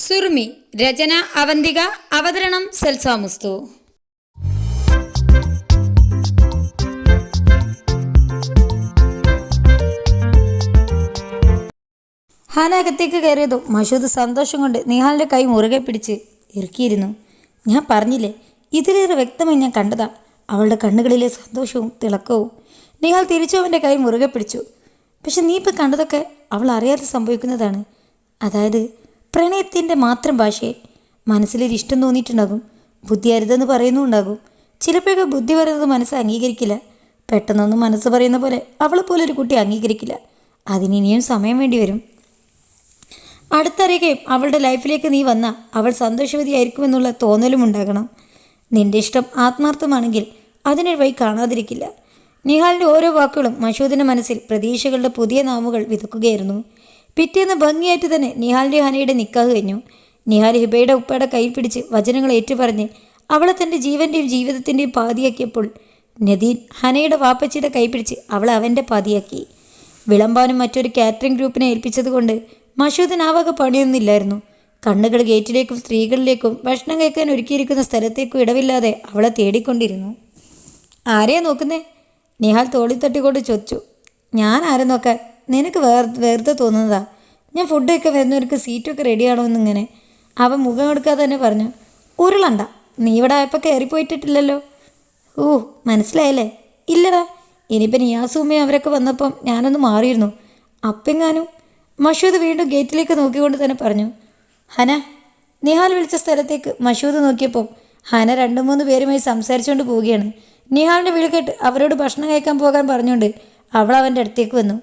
സുറുമി രചന അവന്തിക അവതരണം സെൽസാമുസ്തു. ഹാനകത്തേക്ക് കയറിയതും മഷൂദ് സന്തോഷം കൊണ്ട് നിഹാലിൻ്റെ കൈ മുറുകെ പിടിച്ച് ഇറുക്കിയിരുന്നു. ഞാൻ പറഞ്ഞില്ലേ, ഇതിലേറെ വ്യക്തമായി ഞാൻ കണ്ടതാ അവളുടെ കണ്ണുകളിലെ സന്തോഷവും തിളക്കവും. നിഹാൽ തിരിച്ചു അവൻ്റെ കൈ മുറുകെ പിടിച്ചു. പക്ഷെ നീ ഇപ്പം കണ്ടതൊക്കെ അവൾ അറിയാതെ സംഭവിക്കുന്നതാണ്. അതായത് പ്രണയത്തിൻ്റെ മാത്രം ഭാഷയിൽ മനസ്സിലൊരു ഇഷ്ടം തോന്നിയിട്ടുണ്ടാകും. ബുദ്ധി അരുതെന്ന് പറയുന്നുണ്ടാകും. ചിലപ്പോഴൊക്കെ ബുദ്ധി പറയുന്നത് മനസ്സ് അംഗീകരിക്കില്ല. പെട്ടെന്നൊന്നും മനസ്സ് പറയുന്ന പോലെ അവളെപ്പോലൊരു കുട്ടി അംഗീകരിക്കില്ല. അതിനിനിയും സമയം വേണ്ടി വരും. അടുത്തറിയുകയും അവളുടെ ലൈഫിലേക്ക് നീ വന്നാൽ അവൾ സന്തോഷവതിയായിരിക്കുമെന്നുള്ള തോന്നലും ഉണ്ടാകണം. നിന്റെ ഇഷ്ടം ആത്മാർത്ഥമാണെങ്കിൽ അതിനൊരു വഴി കാണാതിരിക്കില്ല. നിഹാലിൻ്റെ ഓരോ വാക്കുകളും മഷൂദിൻ്റെ മനസ്സിൽ പ്രതീക്ഷകളുടെ പുതിയ നാമുകൾ വിതക്കുകയായിരുന്നു. പിറ്റേന്ന് ഭംഗിയായിട്ട് തന്നെ നിഹാലിൻ്റെ ഹനയുടെ നിക്കാഹ് കഴിഞ്ഞു. നിഹാൽ ഹിബയുടെ ഉപ്പയുടെ കയ്യിൽ പിടിച്ച് വചനങ്ങൾ ഏറ്റുപറഞ്ഞ് അവളെ തൻ്റെ ജീവൻ്റെയും ജീവിതത്തിൻ്റെയും പാതിയാക്കിയപ്പോൾ നദീൻ ഹനയുടെ വാപ്പച്ചിയുടെ കൈ പിടിച്ച് അവളെ അവൻ്റെ പാതിയാക്കി. വിളമ്പാനും മറ്റൊരു കാറ്ററിംഗ് ഗ്രൂപ്പിനെ ഏൽപ്പിച്ചതുകൊണ്ട് മഷൂദിന് ആ വക പണിയൊന്നുമില്ലായിരുന്നു. കണ്ണുകൾ ഗേറ്റിലേക്കും സ്ത്രീകളിലേക്കും ഭക്ഷണം കഴിക്കാൻ ഒരുക്കിയിരിക്കുന്ന സ്ഥലത്തേക്കും ഇടവില്ലാതെ അവളെ തേടിക്കൊണ്ടിരുന്നു. ആരെയാ നോക്കുന്നേ? നിഹാൽ തോളിൽ തട്ടിക്കൊണ്ട് ചോദിച്ചു. ഞാൻ ആരെ നോക്കാൻ? നിനക്ക് വെറുതെ തോന്നുന്നതാ. ഞാൻ ഫുഡൊക്കെ വരുന്നവർക്ക് സീറ്റൊക്കെ റെഡിയാണോ എന്നിങ്ങനെ അവൻ മുഖം എടുക്കാതെ തന്നെ പറഞ്ഞു. ഉരുളണ്ട, നീ ഇവിടെ ആയപ്പോൾ കയറിപ്പോയിട്ടില്ലല്ലോ. ഓ, മനസ്സിലായല്ലേ? ഇല്ലടാ, ഇനിയിപ്പം നിയാസൂമ്മയും അവരൊക്കെ വന്നപ്പം ഞാനൊന്ന് മാറിയിരുന്നു. അപ്പെങ്ങാനും. മഷൂദ് വീണ്ടും ഗേറ്റിലേക്ക് നോക്കിക്കൊണ്ട് തന്നെ പറഞ്ഞു. ഹന. നിഹാൽ വിളിച്ച സ്ഥലത്തേക്ക് മഷൂദ് നോക്കിയപ്പം ഹന 2-3 പേരുമായി സംസാരിച്ചുകൊണ്ട് പോവുകയാണ്. നിഹാലിൻ്റെ വിളി കേട്ട് അവരോട് ഭക്ഷണം കഴിക്കാൻ പോകാൻ പറഞ്ഞുകൊണ്ട് അവൾ അവൻ്റെ അടുത്തേക്ക് വന്നു.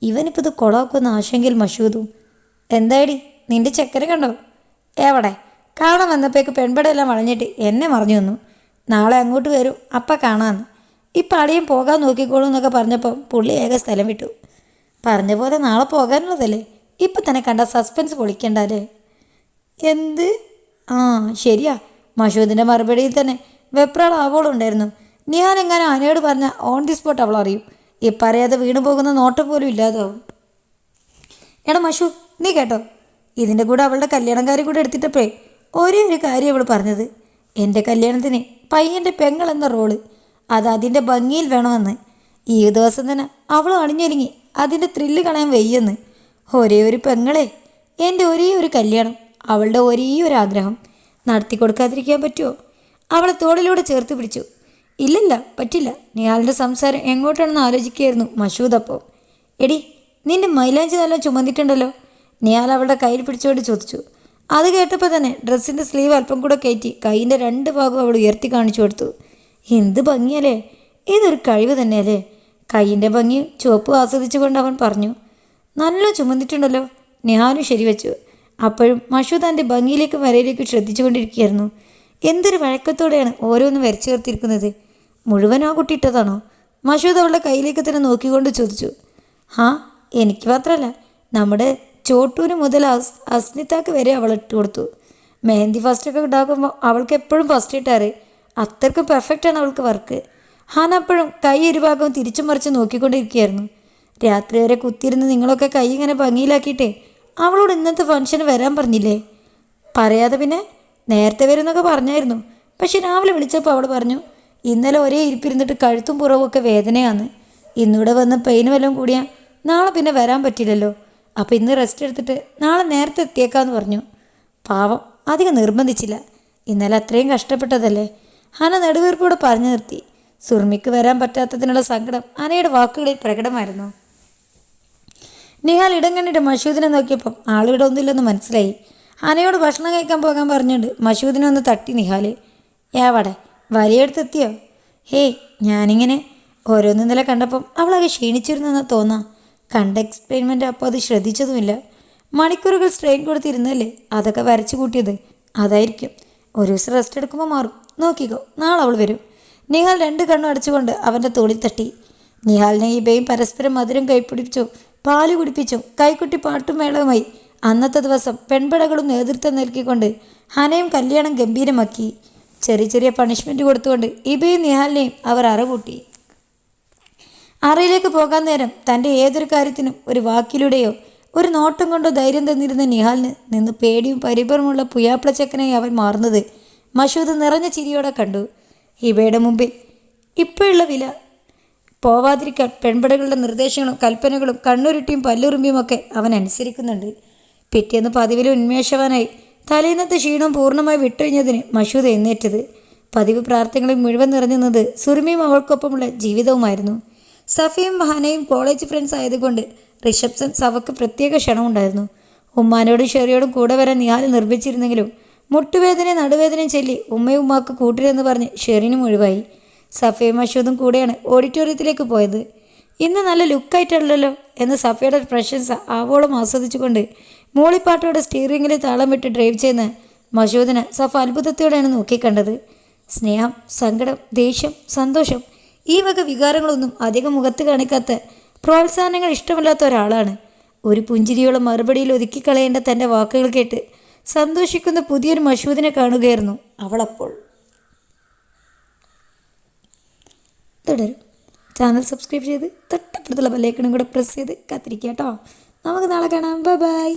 ഇവനിപ്പോൾ ഇത് കൊളാക്കുന്ന ആശങ്കയിൽ മഷൂദും. എന്തായടി, നിൻ്റെ ചക്കര കണ്ടോ? എവിടെ? കാണാൻ വന്നപ്പോഴേക്ക് പെൺപടയെല്ലാം വളഞ്ഞിട്ട് എന്നെ മറിഞ്ഞു വന്നു. നാളെ അങ്ങോട്ട് വരും, അപ്പം കാണാമെന്ന്. ഇപ്പം അളിയും പോകാൻ നോക്കിക്കോളൂ എന്നൊക്കെ പറഞ്ഞപ്പം പുള്ളി ഏക സ്ഥലം വിട്ടു. പറഞ്ഞ പോലെ നാളെ പോകാനുള്ളതല്ലേ? ഇപ്പം തന്നെ കണ്ട സസ്പെൻസ് പൊളിക്കണ്ടല്ലേ? എന്ത്? ആ ശരിയാ. മഷൂദിൻ്റെ മറുപടിയിൽ തന്നെ വെപ്രാളാവോളുണ്ടായിരുന്നു. ഞാൻ എങ്ങനെ ആനയോട് പറഞ്ഞ ഓൺ ദി സ്പോട്ട് അവൾ അറിയും. ഇപ്പം അറിയാതെ വീണു പോകുന്ന നോട്ടം പോലും ഇല്ലാതാവും. എടാ മഷു, നീ കേട്ടോ? ഇതിൻ്റെ കൂടെ അവളുടെ കല്യാണക്കാരി കൂടെ എടുത്തിട്ടപ്പോഴേ ഒരേ ഒരു കാര്യം അവൾ പറഞ്ഞത്, എൻ്റെ കല്യാണത്തിന് പയ്യൻ്റെ പെങ്ങളെന്ന റോള് അത് അതിൻ്റെ ഭംഗിയിൽ വേണമെന്ന്. ഈ ദിവസം തന്നെ അവൾ അണിഞ്ഞൊരുങ്ങി അതിൻ്റെ ത്രില്ല് കളയാൻ വയ്യെന്ന്. ഒരേ ഒരു പെങ്ങളെ, എൻ്റെ ഒരേ ഒരു കല്യാണം, അവളുടെ ഒരേ ഒരു ആഗ്രഹം നടത്തി കൊടുക്കാതിരിക്കാൻ പറ്റുമോ? അവളെ തോളിലൂടെ ചേർത്ത് പിടിച്ചു. ഇല്ലില്ല, പറ്റില്ല. നിയാളുടെ സംസാരം എങ്ങോട്ടാണെന്ന് ആലോചിക്കുകയായിരുന്നു മഷൂദ്. അപ്പോൾ എടി, നിൻ്റെ മൈലാഞ്ചി നല്ല ചുമന്നിട്ടുണ്ടല്ലോ, നിയാൽ അവളുടെ കയ്യിൽ പിടിച്ചുകൊണ്ട് ചോദിച്ചു. അത് കേട്ടപ്പോൾ തന്നെ ഡ്രസ്സിൻ്റെ സ്ലീവ് അല്പം കൂടെ കയറ്റി കൈയിൻ്റെ 2 ഭാഗവും അവൾ ഉയർത്തി കാണിച്ചു കൊടുത്തു. എന്ത് ഭംഗിയല്ലേ, ഇതൊരു കഴിവ് തന്നെയല്ലേ? കൈയിൻ്റെ ഭംഗി ചുവപ്പ് ആസ്വദിച്ചുകൊണ്ട് അവൻ പറഞ്ഞു. നല്ല ചുമന്നിട്ടുണ്ടല്ലോ. നിഹാലും ശരിവെച്ചു. അപ്പോഴും മഷൂദ് തൻ്റെ ഭംഗിയിലേക്ക് വരയിലേക്ക് ശ്രദ്ധിച്ചു കൊണ്ടിരിക്കുകയായിരുന്നു. എന്തൊരു വഴക്കത്തോടെയാണ് ഓരോന്നും വരച്ചു ചേർത്തിരിക്കുന്നത്. മുഴുവൻ ആ കുട്ടിയിട്ടതാണോ? മഷൂദ് അവളുടെ കയ്യിലേക്ക് തന്നെ നോക്കിക്കൊണ്ട് ചോദിച്ചു. ഹാ, എനിക്ക് മാത്രമല്ല, നമ്മുടെ ചോട്ടൂന് മുതൽ അസ്നിതാക്ക് വരെ അവൾ ഇട്ട് കൊടുത്തു. മെഹന്തി ഫസ്റ്റൊക്കെ ഉണ്ടാക്കുമ്പോൾ അവൾക്ക് എപ്പോഴും ഫസ്റ്റ് ഇട്ടാറ്. അത്രയ്ക്കും പെർഫെക്റ്റാണ് അവൾക്ക് വർക്ക്. ഹാൻ അപ്പോഴും കൈ ഇരുഭാഗവും തിരിച്ചും മറിച്ച് നോക്കിക്കൊണ്ടിരിക്കുകയായിരുന്നു. രാത്രി വരെ കുത്തിയിരുന്ന് നിങ്ങളൊക്കെ കൈ ഇങ്ങനെ ഭംഗിയിലാക്കിയിട്ടേ അവളോട് ഇന്നത്തെ ഫംഗ്ഷന് വരാൻ പറഞ്ഞില്ലേ? പറയാതെ പിന്നെ നേരത്തെ വരുമെന്നൊക്കെ പറഞ്ഞായിരുന്നു. പക്ഷെ രാവിലെ വിളിച്ചപ്പോൾ അവൾ പറഞ്ഞു, ഇന്നലെ ഒരേ ഇരിപ്പിരുന്നിട്ട് കഴുത്തും പുറവും ഒക്കെ വേദനയാണ്. ഇന്നിവിടെ വന്ന് പെയിൻ വല്ലതും കൂടിയാൽ നാളെ പിന്നെ വരാൻ പറ്റില്ലല്ലോ. അപ്പോൾ ഇന്ന് റെസ്റ്റ് എടുത്തിട്ട് നാളെ നേരത്തെ എത്തിയേക്കാമെന്ന് പറഞ്ഞു. പാവം, അധികം നിർബന്ധിച്ചില്ല. ഇന്നലെ അത്രയും കഷ്ടപ്പെട്ടതല്ലേ? ഹന നെടുവീർപ്പോടെ പറഞ്ഞു നിർത്തി. സുർമിക്ക് വരാൻ പറ്റാത്തതിനുള്ള സങ്കടം ഹനയുടെ വാക്കുകളിൽ പ്രകടമായിരുന്നു. നിഹാൽ ഇടം കണ്ടിട്ട് മഷൂദിനെ നോക്കിയപ്പം ആളിവിടെ ഒന്നുമില്ലെന്ന് മനസ്സിലായി. ഹനയോട് ഭക്ഷണം കഴിക്കാൻ പോകാൻ പറഞ്ഞുകൊണ്ട് മഷൂദിനെ ഒന്ന് തട്ടി നിഹാൽ. എവിടെ? വലിയടുത്തെത്തിയോ? ഹേയ്, ഞാനിങ്ങനെ ഓരോന്നും ഇന്നലെ കണ്ടപ്പം അവളൊക്കെ ക്ഷീണിച്ചിരുന്നെന്ന് തോന്നാം. കണ്ട എക്സ്പെരിമെൻ്റ് അപ്പോൾ അത് ശ്രദ്ധിച്ചതുമില്ല. മണിക്കൂറുകൾ സ്ട്രെയിൻ കൊടുത്തിരുന്നല്ലേ അതൊക്കെ വരച്ചു കൂട്ടിയത്. അതായിരിക്കും. ഒരു ദിവസം റെസ്റ്റ് എടുക്കുമ്പോൾ മാറും. നോക്കിക്കോ, നാളെ അവൾ വരും. നിഹാൽ 2 കണ്ണും അടച്ചുകൊണ്ട് അവൻ്റെ തോളിൽ തട്ടി. നിഹാലിനെ ഇബയും പരസ്പരം മധുരം കൈപ്പിടിച്ചും പാല് കുടിപ്പിച്ചും കൈക്കുട്ടി പാട്ടും മേളവുമായി അന്നത്തെ ദിവസം പെൺപടകളും നേതൃത്വം നൽകിക്കൊണ്ട് ഹനയും കല്യാണം ഗംഭീരമാക്കി. ചെറിയ ചെറിയ പണിഷ്മെൻറ്റ് കൊടുത്തുകൊണ്ട് ഇബയും നിഹാലിനെയും അവർ അറകൂട്ടി. അറയിലേക്ക് പോകാൻ നേരം തൻ്റെ ഏതൊരു കാര്യത്തിനും ഒരു വാക്കിലൂടെയോ ഒരു നോട്ടം കൊണ്ടോ ധൈര്യം തന്നിരുന്ന നിഹാലിന് നിന്ന് പേടിയും പരിഭ്രമുള്ള പുയാപ്ലച്ചക്കനായി അവൻ മാറുന്നത് മഷൂദ് നിറഞ്ഞ ചിരിയോടെ കണ്ടു. ഹിബയുടെ മുമ്പിൽ ഇപ്പോഴുള്ള വില പോവാതിരിക്കാൻ പെൺപടകളുടെ നിർദ്ദേശങ്ങളും കൽപ്പനകളും കണ്ണുരുട്ടിയും പല്ലുറുമ്പിയും ഒക്കെ അവൻ അനുസരിക്കുന്നുണ്ട്. പിറ്റേന്ന് പതിവിലും ഉന്മേഷവാനായി തലേന്നത്തെ ക്ഷീണം പൂർണ്ണമായി വിട്ടൊഴിഞ്ഞതിന് മഷൂദ് എഴുന്നേറ്റത്. പതിവ് പ്രാർത്ഥനകളിൽ മുഴുവൻ നിറഞ്ഞുന്നത് സുറുമിയും അവൾക്കൊപ്പമുള്ള ജീവിതവുമായിരുന്നു. സഫയും ഹനയും കോളേജ് ഫ്രണ്ട്സ് ആയതുകൊണ്ട് റിസപ്ഷൻ സഭയ്ക്ക് പ്രത്യേക ക്ഷണമുണ്ടായിരുന്നു. ഉമ്മാനോടും ഷെറിയോടും കൂടെ വരാൻ നിഹാൽ നിർമ്മിച്ചിരുന്നെങ്കിലും മുട്ടുവേദനയും നടുവേദനയും ചൊല്ലി ഉമ്മയും ഉമ്മാക്ക് കൂട്ടിലെന്ന് പറഞ്ഞ് ഷെറിനും ഒഴിവായി. സഫയും മഷൂദും കൂടെയാണ് ഓഡിറ്റോറിയത്തിലേക്ക് പോയത്. ഇന്ന് നല്ല ലുക്കായിട്ടുള്ളല്ലോ എന്ന് സഫയുടെ പ്രശംസ ആവോളം ആസ്വദിച്ചുകൊണ്ട് മൂളിപ്പാട്ടോടെ സ്റ്റീറിങ്ങിൽ താളം വിട്ട് ഡ്രൈവ് ചെയ്യുന്ന മഷൂദിനെ സഫ അത്ഭുതത്തോടെയാണ് നോക്കിക്കണ്ടത്. സ്നേഹം, സങ്കടം, ദേഷ്യം, സന്തോഷം ഈ വക വികാരങ്ങളൊന്നും അധികം മുഖത്ത് കാണിക്കാത്ത, പ്രോത്സാഹനങ്ങൾ ഇഷ്ടമില്ലാത്ത ഒരാളാണ്. ഒരു പുഞ്ചിരിയോളം മറുപടിയിൽ ഒതുക്കിക്കളയേണ്ട തൻ്റെ വാക്കുകൾ കേട്ട് സന്തോഷിക്കുന്ന പുതിയൊരു മഷൂദിനെ കാണുകയായിരുന്നു അവളപ്പോൾ. തുടരും. ചാനൽ സബ്സ്ക്രൈബ് ചെയ്ത് തൊട്ടപ്പുറത്തുള്ള ബെല്ലൈക്കണും കൂടെ പ്രസ് ചെയ്ത് കാത്തിരിക്കുക കേട്ടോ. നമുക്ക് നാളെ കാണാം. ബൈ.